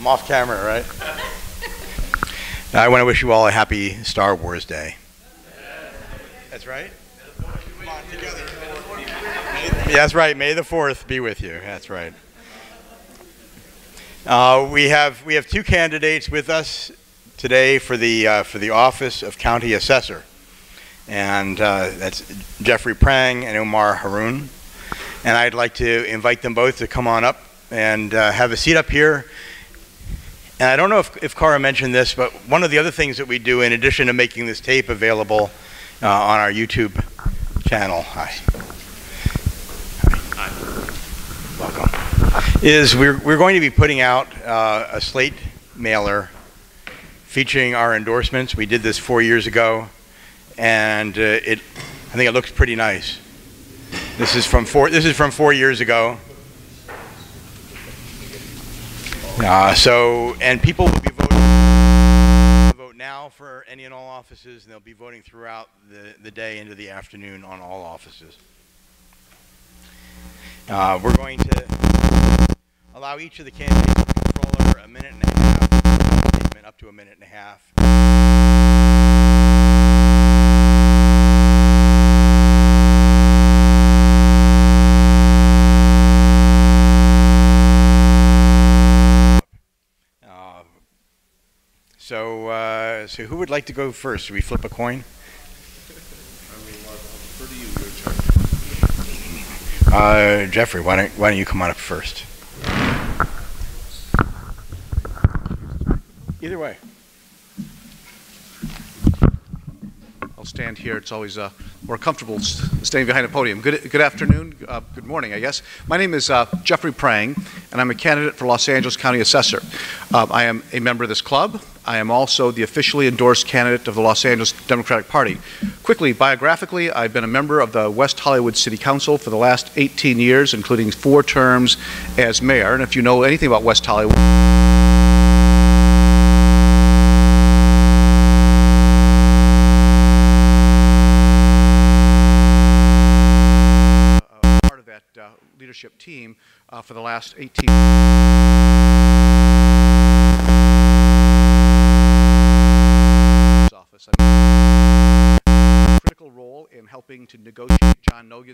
I'm off camera, right? I want to wish you all a happy Star Wars Day. That's right? Come on, together. Yeah, that's right. May the 4th be with you. That's right. We have two candidates with us today for the office of County Assessor, and that's Jeffrey Prang and Omar Haroon. And I'd like to invite them both to come on up and have a seat up here. And I don't know if Cara mentioned this, but one of the other things that we do, in addition to making this tape available on our YouTube channel, hi, welcome, is we're going to be putting out a slate mailer featuring our endorsements. We did this 4 years ago, and I think it looks pretty nice. This is from 4 years ago. And people will be vote now for any and all offices, and they'll be voting throughout the day into the afternoon on all offices. We're going to allow each of the candidates to control over a minute and a half, statement up to a minute and a half. So who would like to go first? Should we flip a coin? Jeffrey, why don't you come on up first? Either way. I'll stand here. It's always more comfortable staying behind a podium. Good afternoon. Good morning, I guess. My name is Jeffrey Prang, and I'm a candidate for Los Angeles County Assessor. I am a member of this club. I am also the officially endorsed candidate of the Los Angeles Democratic Party. Quickly, biographically, I've been a member of the West Hollywood City Council for the last 18 years, including 4 terms as mayor. And if you know anything about West Hollywood, part of that leadership team for the last 18 office. I'm a critical role in helping to negotiate John Nogan.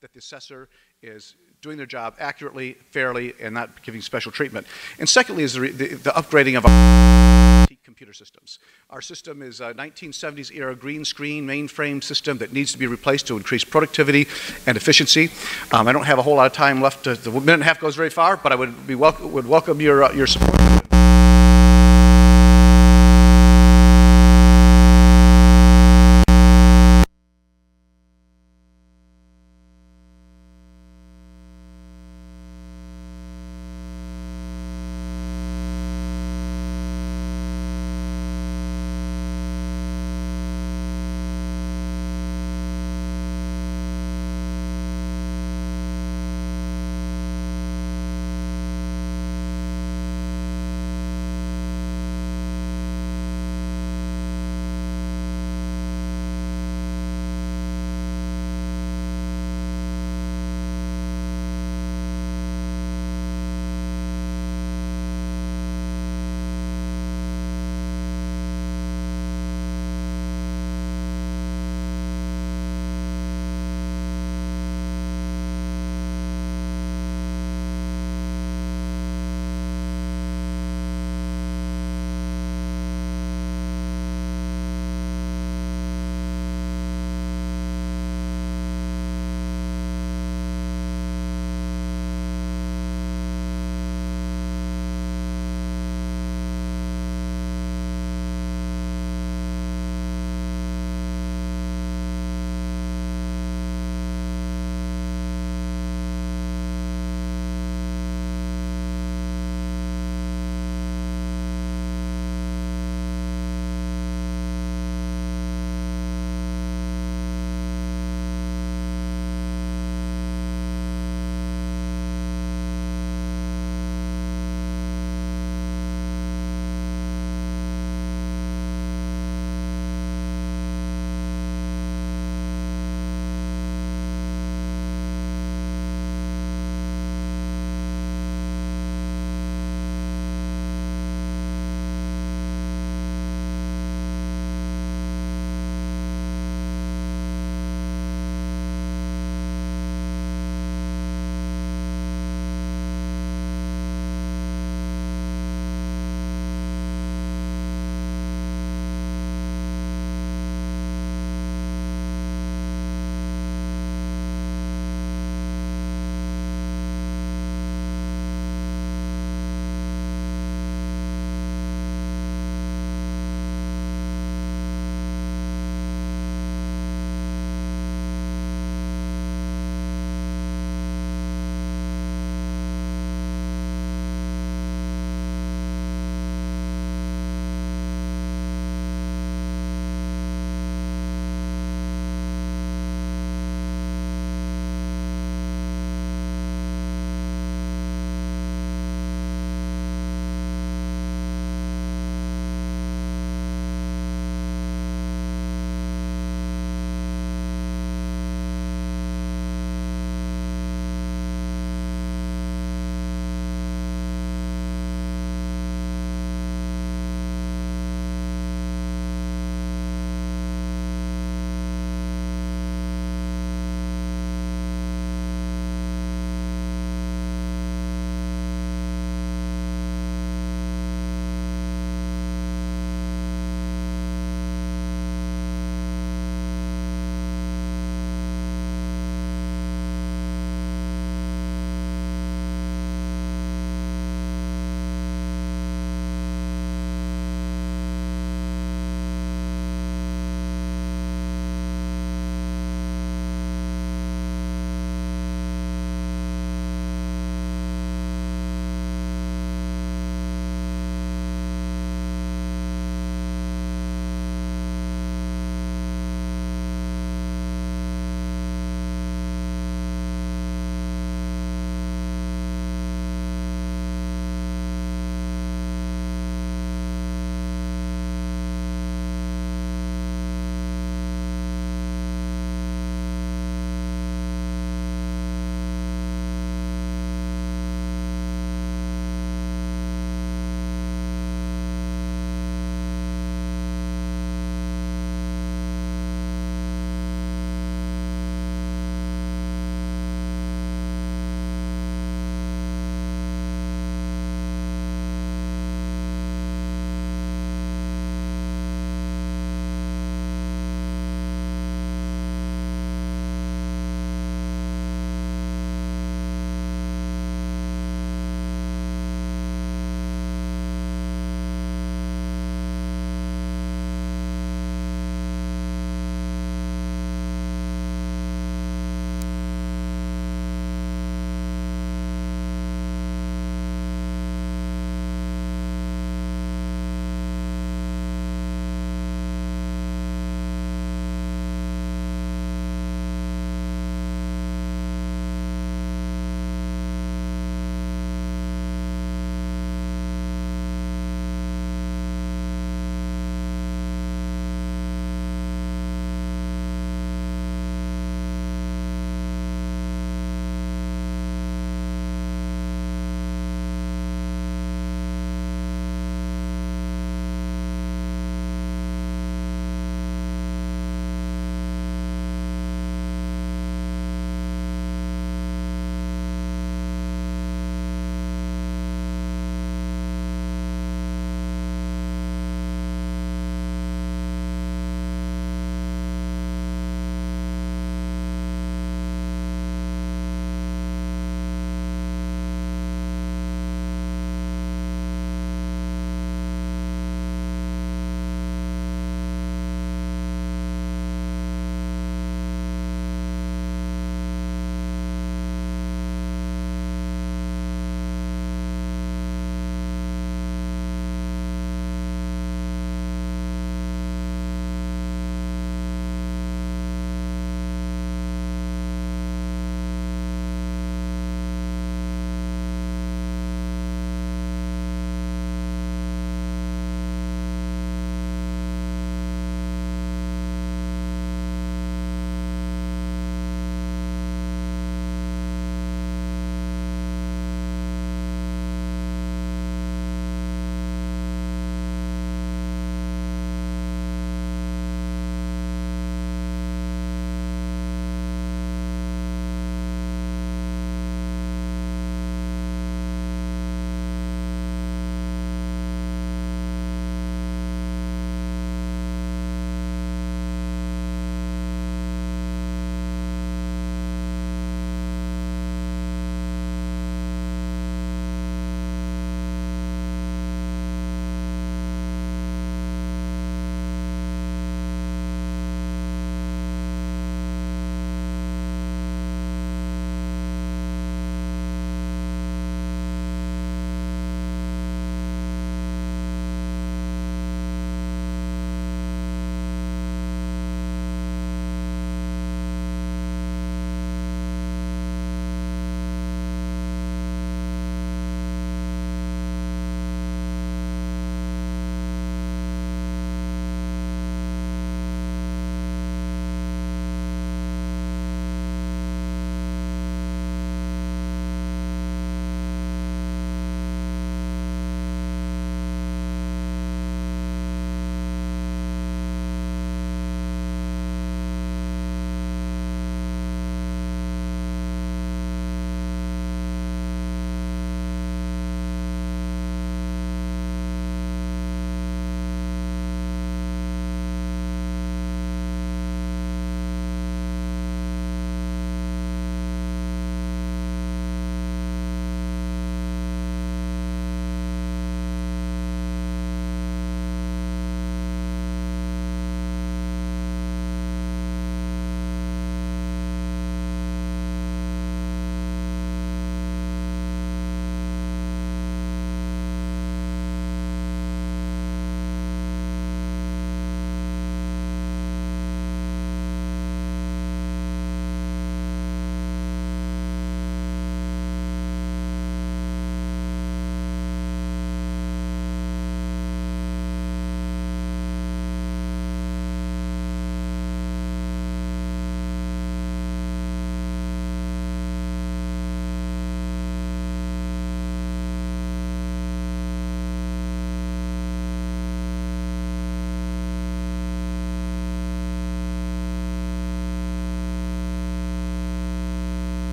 That the assessor is doing their job accurately, fairly, and not giving special treatment. And secondly is the upgrading of our computer systems. Our system is a 1970s era green screen mainframe system that needs to be replaced to increase productivity and efficiency. I don't have a whole lot of time left. The minute and a half goes very far, but I would welcome your support.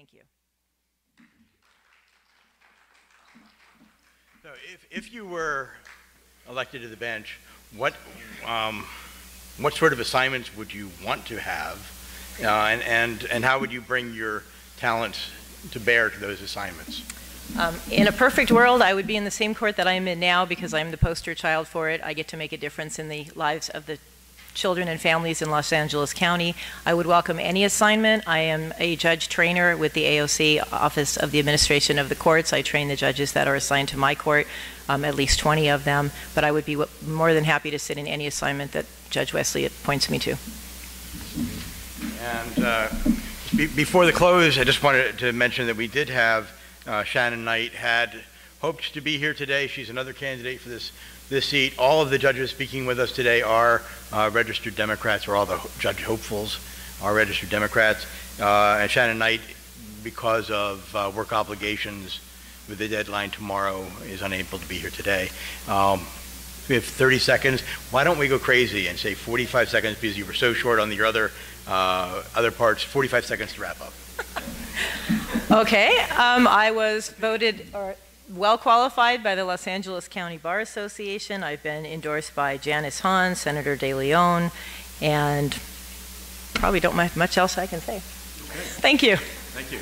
Thank you. So if you were elected to the bench, what sort of assignments would you want to have, and how would you bring your talents to bear to those assignments? In a perfect world, I would be in the same court that I'm in now because I'm the poster child for it. I get to make a difference in the lives of the children and families in Los Angeles County. I would welcome any assignment. I am a judge trainer with the AOC, Office of the Administration of the Courts. I train the judges that are assigned to my court, at least 20 of them, but I would be more than happy to sit in any assignment that Judge Wesley points me to. And before the close, I just wanted to mention that we did have Shannon Knight had hoped to be here today. She's another candidate for this seat. All of the judges speaking with us today are registered Democrats, or all the judge hopefuls are registered Democrats. And Shannon Knight, because of work obligations with the deadline tomorrow, is unable to be here today. We have 30 seconds. Why don't we go crazy and say 45 seconds, because you were so short on your other parts. 45 seconds to wrap up. Okay. I was voted well qualified by the Los Angeles County Bar Association. I've been endorsed by Janice Hahn, Senator De Leon, and probably don't have much else I can say. Okay. Thank you. Thank you.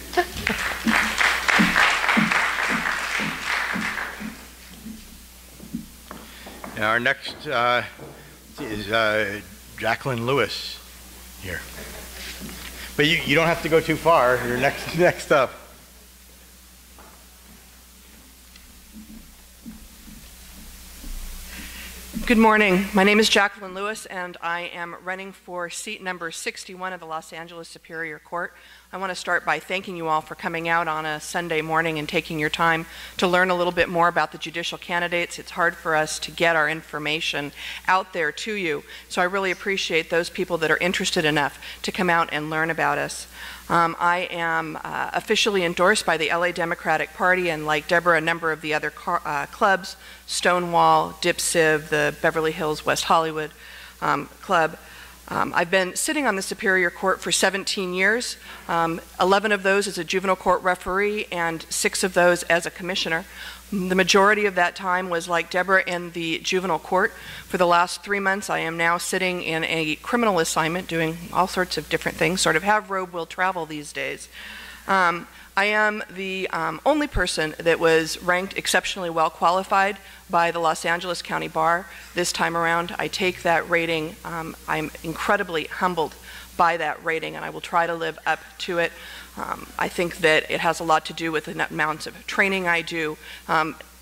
And our next is Jacqueline Lewis here. But you don't have to go too far. You're next up. Good morning. My name is Jacqueline Lewis, and I am running for seat number 61 of the Los Angeles Superior Court. I want to start by thanking you all for coming out on a Sunday morning and taking your time to learn a little bit more about the judicial candidates. It's hard for us to get our information out there to you, so I really appreciate those people that are interested enough to come out and learn about us. I am officially endorsed by the LA Democratic Party, and like Deborah, a number of the other clubs, Stonewall, Dip Civ, the Beverly Hills West Hollywood Club. I've been sitting on the Superior Court for 17 years, 11 of those as a juvenile court referee and 6 of those as a commissioner. The majority of that time was, like Deborah, in the juvenile court. For the last 3 months, I am now sitting in a criminal assignment doing all sorts of different things, sort of have robe will travel these days. I am the only person that was ranked exceptionally well qualified by the Los Angeles County Bar this time around. I take that rating. I'm incredibly humbled by that rating, and I will try to live up to it. I think that it has a lot to do with the amounts of training I do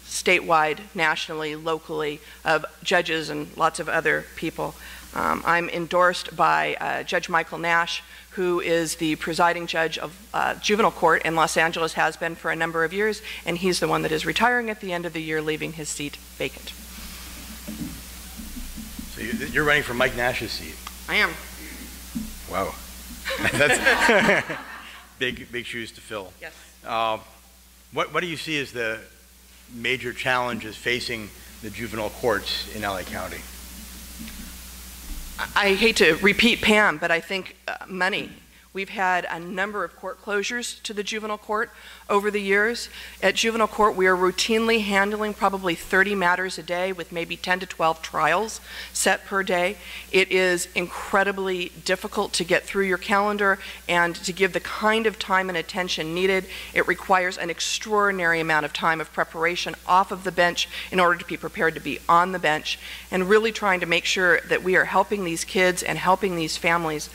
statewide, nationally, locally, of judges and lots of other people. I'm endorsed by Judge Michael Nash, who is the presiding judge of juvenile court in Los Angeles, has been for a number of years, and he's the one that is retiring at the end of the year, leaving his seat vacant. So you're running for Mike Nash's seat? I am. Wow. That's big shoes to fill. Yes. What do you see as the major challenges facing the juvenile courts in LA County? I hate to repeat Pam, but I think money. We've had a number of court closures to the juvenile court over the years. At juvenile court, we are routinely handling probably 30 matters a day with maybe 10 to 12 trials set per day. It is incredibly difficult to get through your calendar and to give the kind of time and attention needed. It requires an extraordinary amount of time of preparation off of the bench in order to be prepared to be on the bench, and really trying to make sure that we are helping these kids and helping these families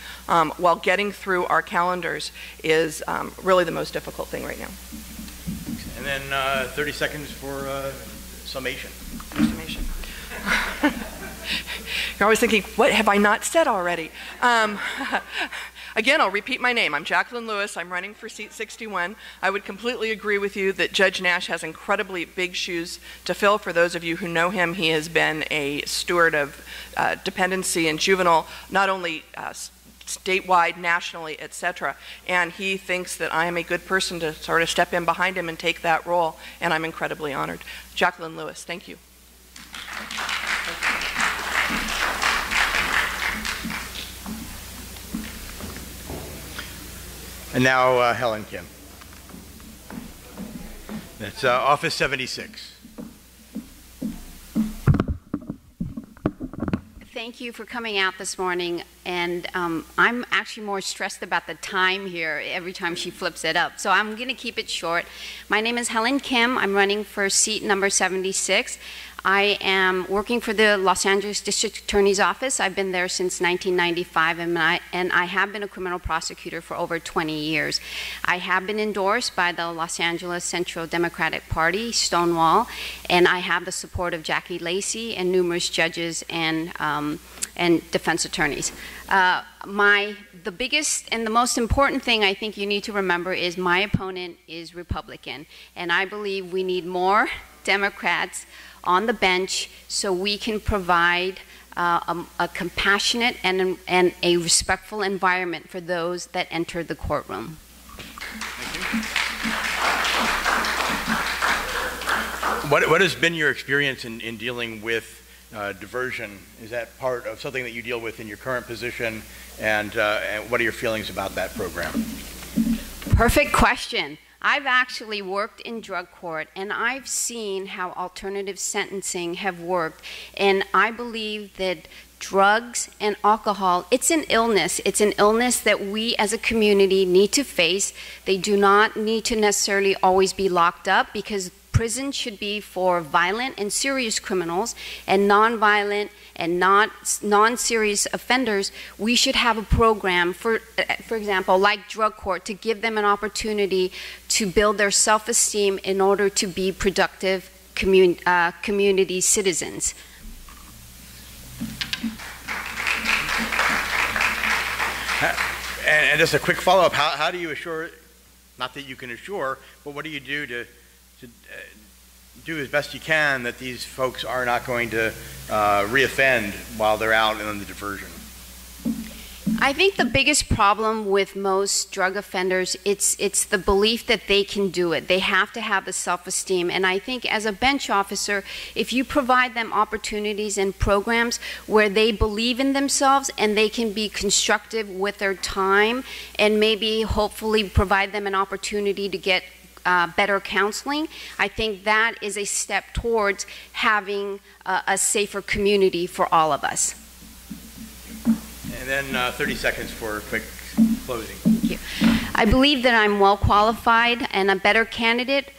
while getting through our calendars is really the most difficult thing right now. And then 30 seconds for summation. Summation. You're always thinking, what have I not said already? Again, I'll repeat my name. I'm Jacqueline Lewis. I'm running for seat 61. I would completely agree with you that Judge Nash has incredibly big shoes to fill. For those of you who know him, he has been a steward of dependency and juvenile, not only statewide, nationally, etc. And he thinks that I am a good person to sort of step in behind him and take that role, and I'm incredibly honored. Jacqueline Lewis, thank you. And now Helen Kim. That's Office 76. Thank you for coming out this morning, and I'm actually more stressed about the time here every time she flips it up, so I'm going to keep it short. My name is Helen Kim. I'm running for seat number 76. I am working for the Los Angeles District Attorney's Office. I've been there since 1995, and I have been a criminal prosecutor for over 20 years. I have been endorsed by the Los Angeles Central Democratic Party, Stonewall, and I have the support of Jackie Lacey and numerous judges and defense attorneys. The biggest and the most important thing I think you need to remember is my opponent is Republican, and I believe we need more Democrats on the bench so we can provide a compassionate and a respectful environment for those that enter the courtroom. What has been your experience in dealing with diversion? Is that part of something that you deal with in your current position? And what are your feelings about that program? Perfect question. I've actually worked in drug court, and I've seen how alternative sentencing have worked, and I believe that drugs and alcohol, it's an illness. It's an illness that we as a community need to face. They do not need to necessarily always be locked up, because prison should be for violent and serious criminals, and non-violent and non-serious offenders. We should have a program, for example, like drug court, to give them an opportunity to build their self-esteem in order to be productive community citizens. And just a quick follow-up, how do you assure, not that you can assure, but what do you do to do as best you can that these folks are not going to reoffend while they're out in the diversion? I think the biggest problem with most drug offenders, it's the belief that they can do it. They have to have the self-esteem. And I think as a bench officer, if you provide them opportunities and programs where they believe in themselves and they can be constructive with their time, and maybe hopefully provide them an opportunity to get better counseling, I think that is a step towards having a safer community for all of us. And then 30 seconds for a quick closing. Thank you. I believe that I'm well qualified and a better candidate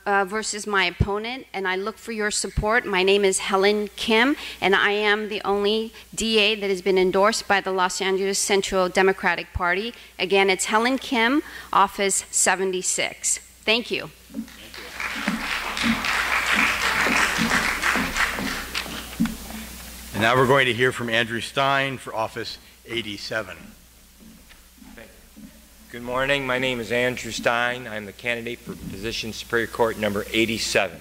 versus my opponent, and I look for your support. My name is Helen Kim, and I am the only DA that has been endorsed by the Los Angeles Central Democratic Party. Again, it's Helen Kim, Office 76. Thank you. And now we're going to hear from Andrew Stein for Office 87. Good morning. My name is Andrew Stein. I'm the candidate for position Superior Court number 87.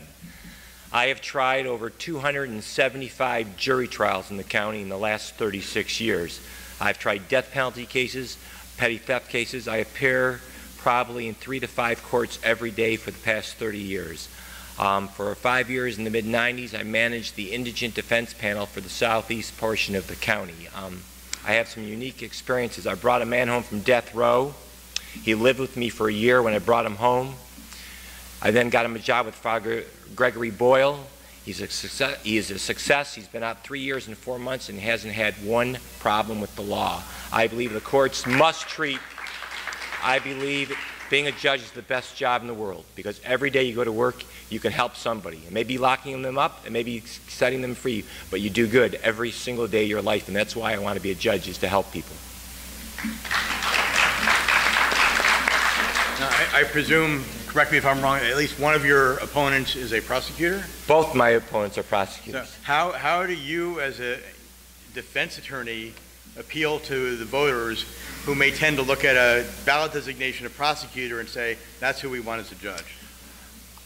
I have tried over 275 jury trials in the county in the last 36 years. I've tried death penalty cases, petty theft cases. I appear probably in 3 to 5 courts every day for the past 30 years. For 5 years in the mid-90s, I managed the indigent defense panel for the southeast portion of the county. I have some unique experiences. I brought a man home from death row. He lived with me for a year when I brought him home. I then got him a job with Father Gregory Boyle. He is a success. He's been out 3 years and 4 months and hasn't had one problem with the law. I believe the courts must treat, I believe being a judge is the best job in the world, because every day you go to work, you can help somebody. It may be locking them up, it may be setting them free, but you do good every single day of your life, and that's why I want to be a judge, is to help people. Now, I presume, correct me if I'm wrong, at least one of your opponents is a prosecutor? Both my opponents are prosecutors. So how do you, as a defense attorney, appeal to the voters who may tend to look at a ballot designation of prosecutor and say, that's who we want as a judge?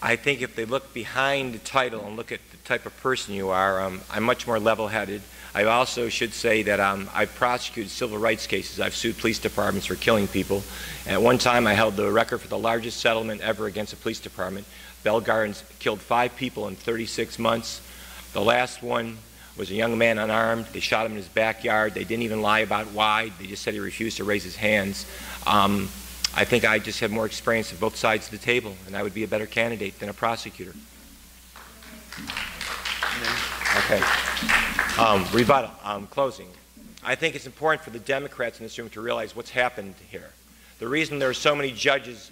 I think if they look behind the title and look at the type of person you are, I'm much more level-headed. I also should say that I've prosecuted civil rights cases. I've sued police departments for killing people. And at one time, I held the record for the largest settlement ever against a police department. Bell Gardens killed 5 people in 36 months. The last one was a young man unarmed. They shot him in his backyard. They didn't even lie about why. They just said he refused to raise his hands. I think I just have more experience on both sides of the table, and I would be a better candidate than a prosecutor. Okay. Rebuttal. Closing. I think it's important for the Democrats in this room to realize what's happened here. The reason there are so many judges'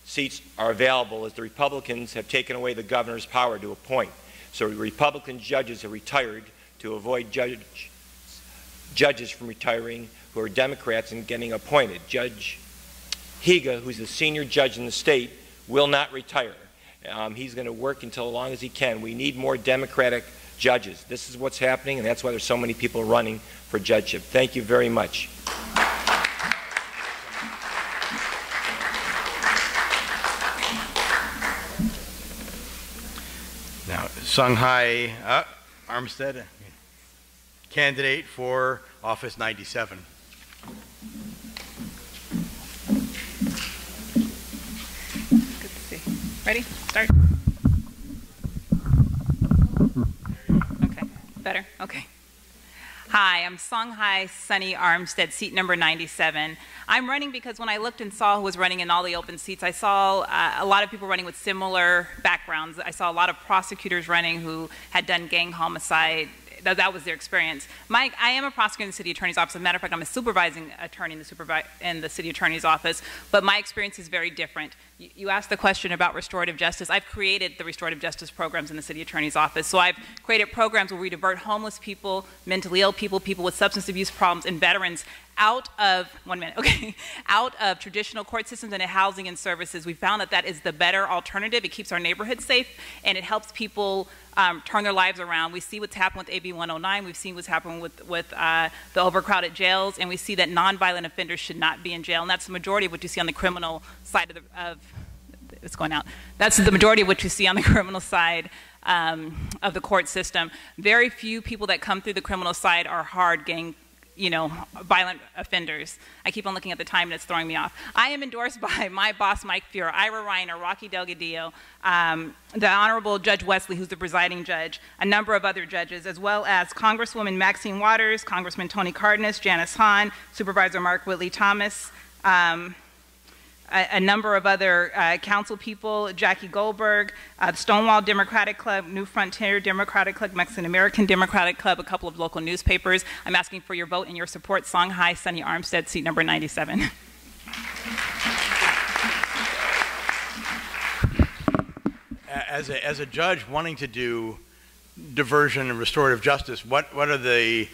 seats are available is the Republicans have taken away the governor's power to appoint. So Republican judges have retired to avoid judges from retiring who are Democrats and getting appointed. Judge Higa, who's the senior judge in the state, will not retire. He's going to work until as long as he can. We need more Democratic judges. This is what's happening, and that's why there's so many people running for judgeship. Thank you very much. Now, Songhai Armstead, candidate for Office 97. Good to see. Ready? Start. Okay. Better? Okay. Hi, I'm Songhai Sunny Armstead, seat number 97. I'm running because when I looked and saw who was running in all the open seats, I saw a lot of people running with similar backgrounds. I saw a lot of prosecutors running who had done gang homicide. That was their experience. I am a prosecutor in the city attorney's office. As a matter of fact, I'm a supervising attorney in the city attorney's office, but my experience is very different. You asked the question about restorative justice. I've created the restorative justice programs in the city attorney's office. So I've created programs where we divert homeless people, mentally ill people, people with substance abuse problems, and veterans out of, out of traditional court systems and housing and services. We found that that is the better alternative. It keeps our neighborhoods safe, and it helps people turn their lives around. We see what's happened with AB 109. We've seen what's happened with the overcrowded jails, and we see that nonviolent offenders should not be in jail, and that's the majority of what you see on the criminal side it's going out. That's the majority of what you see on the criminal side of the court system. Very few people that come through the criminal side are hard gang, violent offenders. I keep on looking at the time and it's throwing me off. I am endorsed by my boss, Mike Fuhrer, Ira Reiner, Rocky Delgadillo, the Honorable Judge Wesley, who's the presiding judge, a number of other judges, as well as Congresswoman Maxine Waters, Congressman Tony Cardenas, Janice Hahn, Supervisor Mark Whitley Thomas, a number of other council people, Jackie Goldberg, the Stonewall Democratic Club, New Frontier Democratic Club, Mexican American Democratic Club, a couple of local newspapers. I'm asking for your vote and your support. Songhai Sunny Armstead, seat number 97. As a judge wanting to do diversion and restorative justice, what are the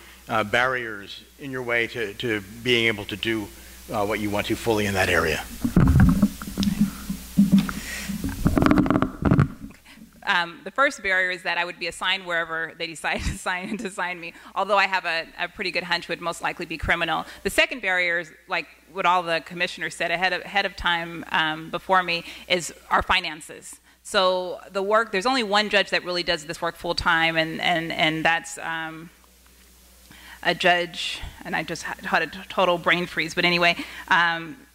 barriers in your way to being able to do what you want to fully in that area? The first barrier is that I would be assigned wherever they decide to assign me, although I have a pretty good hunch would most likely be criminal. The second barrier is, like what all the commissioners said ahead of time before me, is our finances. So the work, there's only one judge that really does this work full time, and that's a judge, and I just had a total brain freeze, but anyway,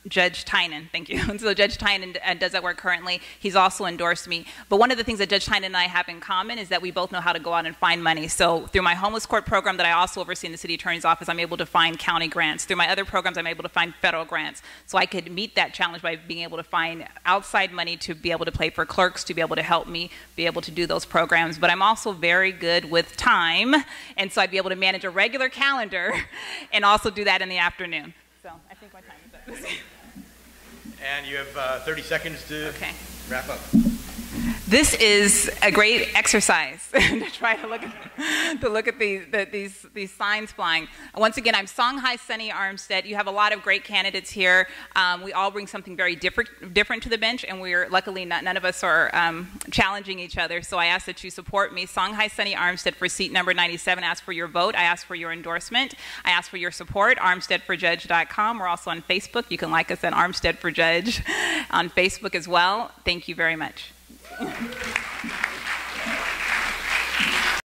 Judge Tynan, thank you. So Judge Tynan does that work currently. He's also endorsed me. But one of the things that Judge Tynan and I have in common is that we both know how to go out and find money. So through my homeless court program that I also oversee in the city attorney's office, I'm able to find county grants. Through my other programs, I'm able to find federal grants. So I could meet that challenge by being able to find outside money to be able to pay for clerks, to be able to help me be able to do those programs. But I'm also very good with time, and so I'd be able to manage a regular calendar and also do that in the afternoon. So I think my time is up. And you have 30 seconds to wrap up. This is a great exercise to try to look at these signs flying. Once again, I'm Songhai Sunny Armstead. You have a lot of great candidates here. We all bring something very different to the bench, and we're luckily none of us are challenging each other. So I ask that you support me. Songhai Sunny Armstead for seat number 97. I ask for your vote. I ask for your endorsement. I ask for your support. ArmsteadForJudge.com. We're also on Facebook. You can like us at Armstead for Judge on Facebook as well. Thank you very much.